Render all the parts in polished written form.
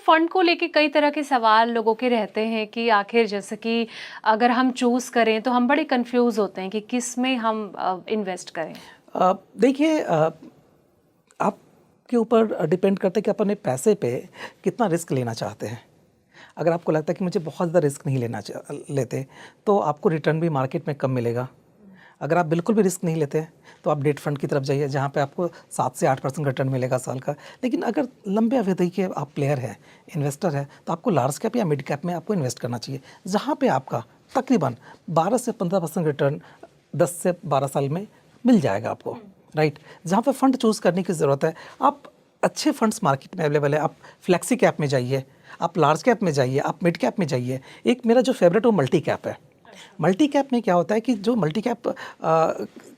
Fund को लेके कई तरह के सवाल लोगों के रहते हैं कि आखिर जैसे कि अगर हम चूज़ करें तो हम बड़े कंफ्यूज होते हैं कि किस में हम इन्वेस्ट करें। देखिए, आपके ऊपर डिपेंड करता है कि आप अपने पैसे पे कितना रिस्क लेना चाहते हैं। अगर आपको लगता है कि मुझे बहुत ज़्यादा रिस्क नहीं लेते तो आपको रिटर्न भी मार्केट में कम मिलेगा। अगर आप बिल्कुल भी रिस्क नहीं लेते तो आप डेट फंड की तरफ जाइए, जहाँ पे आपको 7 से 8% रिटर्न मिलेगा साल का। लेकिन अगर लंबे अवधि के आप प्लेयर हैं, इन्वेस्टर हैं, तो आपको लार्ज कैप या मिड कैप में आपको इन्वेस्ट करना चाहिए, जहाँ पे आपका तकरीबन 12 से 15% रिटर्न 10 से 12 साल में मिल जाएगा आपको, राइट। जहाँ पे फंड चूज़ करने की ज़रूरत है, आप अच्छे फंड्स मार्केट में अवेलेबल है। आप फ्लेक्सी कैप में जाइए, आप लार्ज कैप में जाइए, आप मिड कैप में जाइए। एक मेरा जो फेवरेट वो मल्टी कैप है। मल्टी कैप में क्या होता है कि जो मल्टी कैप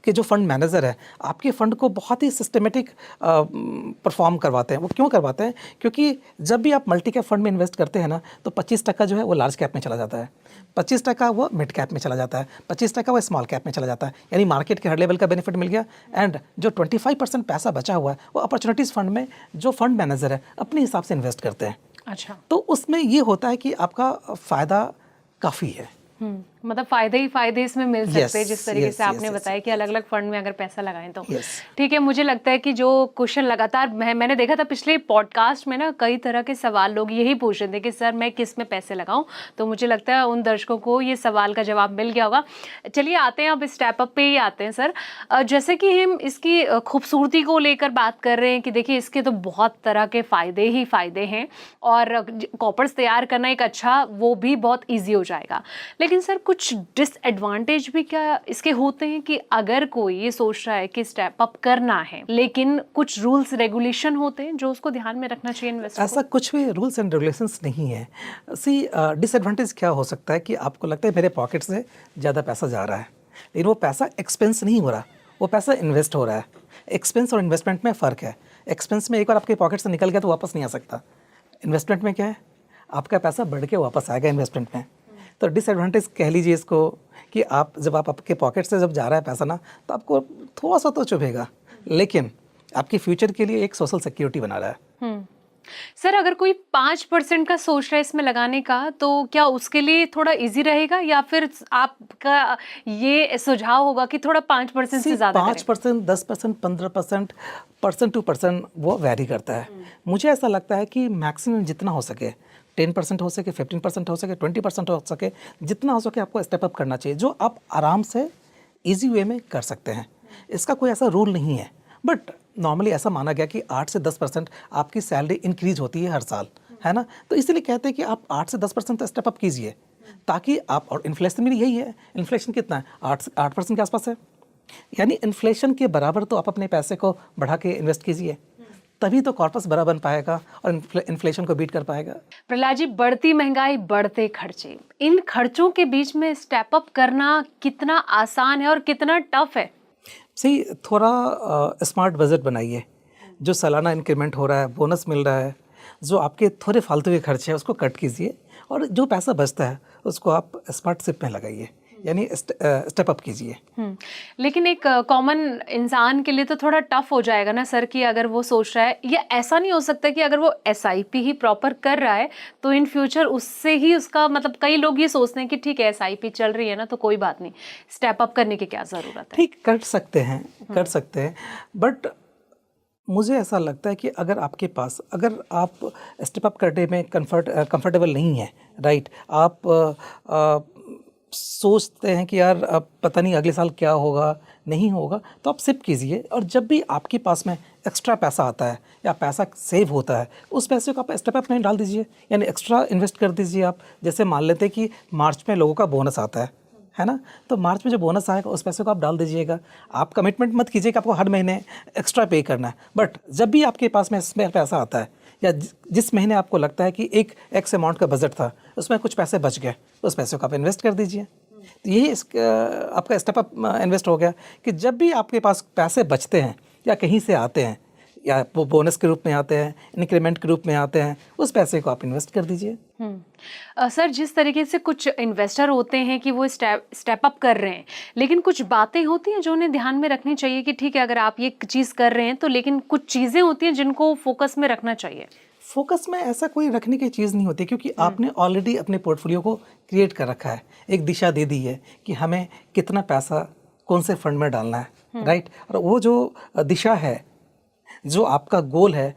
के जो फंड मैनेजर है, आपके फंड को बहुत ही सिस्टमेटिक परफॉर्म करवाते हैं। वो क्यों करवाते हैं? क्योंकि जब भी आप मल्टी कैप फंड में इन्वेस्ट करते हैं ना, तो 25% जो है वो लार्ज कैप में चला जाता है, 25% वो मिड कैप में चला जाता है, 25% वो स्मॉल कैप में चला जाता है। यानी मार्केट के हर लेवल का बेनिफिट मिल गया। एंड जो 25% पैसा बचा हुआ है वो अपॉर्चुनिटीज़ फंड में जो फंड मैनेजर है अपने हिसाब से इन्वेस्ट करते हैं। अच्छा, तो उसमें ये होता है कि आपका फ़ायदा काफ़ी है। मतलब फायदे ही फायदे इसमें मिल सकते हैं, जिस तरीके यस से यस आपने यस बताया कि अलग अलग फंड में अगर पैसा लगाएं तो यस। ठीक है। मुझे लगता है कि जो क्वेश्चन लगातार मैंने देखा था पिछले पॉडकास्ट में ना, कई तरह के सवाल लोग यही पूछ रहे थे कि सर मैं किस में पैसे लगाऊं। तो मुझे लगता है उन दर्शकों को ये सवाल का जवाब मिल गया होगा। चलिए आते हैं अब स्टेप अप पे ही आते हैं सर। जैसे कि हम इसकी खूबसूरती को लेकर बात कर रहे हैं कि देखिए इसके तो बहुत तरह के फ़ायदे ही फ़ायदे हैं, और कॉपर्स तैयार करना एक अच्छा वो भी बहुत ईजी हो जाएगा। लेकिन सर कुछ डिसएडवांटेज भी क्या इसके होते हैं कि अगर कोई ये सोच रहा है कि स्टेप अप करना है, लेकिन कुछ रूल्स रेगुलेशन होते हैं जो उसको ध्यान में रखना चाहिए इन्वेस्टर को? ऐसा कुछ भी रूल्स एंड रेगुलेशंस नहीं है। सी डिसएडवांटेज क्या हो सकता है कि आपको लगता है मेरे पॉकेट से ज़्यादा पैसा जा रहा है, लेकिन वो पैसा एक्सपेंस नहीं हो रहा, वो पैसा इन्वेस्ट हो रहा है। एक्सपेंस और इन्वेस्टमेंट में फ़र्क है। एक्सपेंस में एक बार आपके पॉकेट से निकल गया तो वापस नहीं आ सकता। इन्वेस्टमेंट में क्या है, आपका पैसा बढ़ के वापस आएगा इन्वेस्टमेंट में। तो डिसएडवांटेज कह लीजिए इसको कि आप जब आपके पॉकेट से जब जा रहा है पैसा ना, तो आपको थोड़ा सा तो चुभेगा, लेकिन आपकी फ्यूचर के लिए एक सोशल सिक्योरिटी बना रहा है। सर अगर कोई 5% का सोच रहा है इसमें लगाने का, तो क्या उसके लिए थोड़ा इजी रहेगा, या फिर आपका ये सुझाव होगा कि थोड़ा 5% से ज़्यादा करें? 5%, 10%, 15%, परसेंट टू परसेंट वो वैरी करता है। मुझे ऐसा लगता है कि मैक्सिमम जितना हो सके, 10% हो सके, 15% हो सके, 20% हो सके, जितना हो सके आपको स्टेप अप करना चाहिए, जो आप आराम से ईजी वे में कर सकते हैं। इसका कोई ऐसा रूल नहीं है, बट नॉर्मली ऐसा माना गया कि 8 से 10% आपकी सैलरी इंक्रीज होती है हर साल, है ना। तो इसीलिए कहते हैं कि आप 8 से 10% स्टेप अप कीजिए, ताकि आप, और इन्फ्लेशन भी यही है। इन्फ्लेशन कितना है? 8% के आसपास है। यानी इन्फ्लेशन के बराबर तो आप अपने पैसे को बढ़ा के इन्वेस्ट कीजिए, तभी तो कॉर्पस बड़ा बन पाएगा और इन्फ्लेशन को बीट कर पाएगा। प्रहलाद जी, बढ़ती महंगाई, बढ़ते खर्चे, इन खर्चों के बीच में स्टेप अप करना कितना आसान है और कितना टफ है? सही, थोड़ा स्मार्ट बजट बनाइए। जो सालाना इंक्रीमेंट हो रहा है, बोनस मिल रहा है, जो आपके थोड़े फालतू के खर्चे हैं उसको कट कीजिए, और जो पैसा बचता है उसको आप स्मार्ट सिप में लगाइए, यानी स्टेप अप कीजिए। लेकिन एक कॉमन इंसान के लिए तो थोड़ा टफ हो जाएगा ना सर, कि अगर वो सोच रहा है, या ऐसा नहीं हो सकता कि अगर वो एसआईपी ही प्रॉपर कर रहा है तो इन फ्यूचर उससे ही उसका, मतलब कई लोग ये सोचते हैं कि ठीक है एसआईपी चल रही है ना तो कोई बात नहीं, स्टेप अप करने की क्या ज़रूरत है? ठीक, कर सकते हैं, कर सकते हैं, बट मुझे ऐसा लगता है कि अगर आपके पास, अगर आप स्टेप अप करने में कंफर्टेबल नहीं है, राइट, आप सोचते हैं कि यार अब पता नहीं अगले साल क्या होगा, नहीं होगा, तो आप सिप कीजिए। और जब भी आपके पास में एक्स्ट्रा पैसा आता है या पैसा सेव होता है, उस पैसे को आप स्टेप अप में डाल दीजिए, यानी एक्स्ट्रा इन्वेस्ट कर दीजिए आप। जैसे मान लेते हैं कि मार्च में लोगों का बोनस आता है ना, तो मार्च में जो बोनस आएगा उस पैसे को आप डाल दीजिएगा। आप कमिटमेंट मत कीजिए कि आपको हर महीने एक्स्ट्रा पे करना है, बट जब भी आपके पास में इसमें पैसा आता है, या जिस महीने आपको लगता है कि एक एक्स अमाउंट का बजट था, उसमें कुछ पैसे बच गए, उस पैसे को आप इन्वेस्ट कर दीजिए। तो यही आपका स्टेप अप इन्वेस्ट हो गया कि जब भी आपके पास पैसे बचते हैं या कहीं से आते हैं, या वो बोनस के रूप में आते हैं, इंक्रीमेंट के रूप में आते हैं, उस पैसे को आप इन्वेस्ट कर दीजिए। सर जिस तरीके से कुछ इन्वेस्टर होते हैं कि वो स्टेप अप कर रहे हैं, लेकिन कुछ बातें होती हैं जो उन्हें ध्यान में रखनी चाहिए कि ठीक है अगर आप ये चीज़ कर रहे हैं तो, लेकिन कुछ चीज़ें होती हैं जिनको फोकस में रखना चाहिए। फोकस में ऐसा कोई रखने की चीज़ नहीं होती, क्योंकि आपने ऑलरेडी अपने पोर्टफोलियो को क्रिएट कर रखा है, एक दिशा दे दी है कि हमें कितना पैसा कौन से फंड में डालना है, राइट। और वो जो दिशा है, जो आपका गोल है,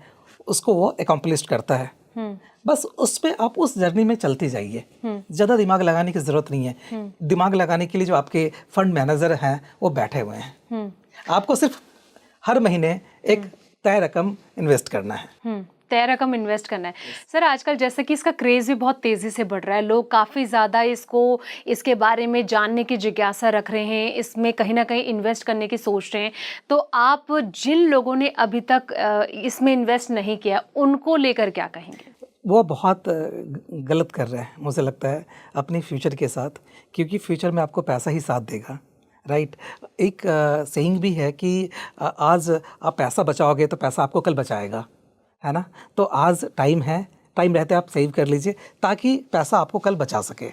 उसको वो एकम्प्लिश करता है। बस उस पे आप उस जर्नी में चलते जाइए, ज़्यादा दिमाग लगाने की ज़रूरत नहीं है। दिमाग लगाने के लिए जो आपके फंड मैनेजर हैं वो बैठे हुए हैं। आपको सिर्फ हर महीने एक तय रकम इन्वेस्ट करना है। तय रकम इन्वेस्ट करना है। सर आजकल जैसे कि इसका क्रेज़ भी बहुत तेज़ी से बढ़ रहा है, लोग काफ़ी ज़्यादा इसके बारे में जानने की जिज्ञासा रख रहे हैं, इसमें कहीं ना कहीं इन्वेस्ट करने की सोच रहे हैं। तो आप जिन लोगों ने अभी तक इसमें इन्वेस्ट नहीं किया, उनको लेकर क्या कहेंगे? वो बहुत गलत कर रहे हैं मुझे लगता है अपनी फ्यूचर के साथ, क्योंकि फ्यूचर में आपको पैसा ही साथ देगा, राइट। एक सेइंग भी है कि आज आप पैसा बचाओगे तो पैसा आपको कल बचाएगा, है ना। तो आज टाइम है, टाइम रहते आप सेव कर लीजिए ताकि पैसा आपको कल बचा सके।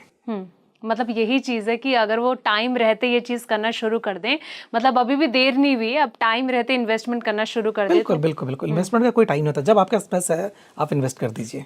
मतलब यही चीज़ है कि अगर वो टाइम रहते ये चीज़ करना शुरू कर दें, मतलब अभी भी देर नहीं हुई है, अब टाइम रहते इन्वेस्टमेंट करना शुरू कर दें। बिल्कुल बिल्कुल बिल्कुल, इन्वेस्टमेंट का कोई टाइम नहीं होता, जब आपके पास पैसा है आप इन्वेस्ट कर दीजिए।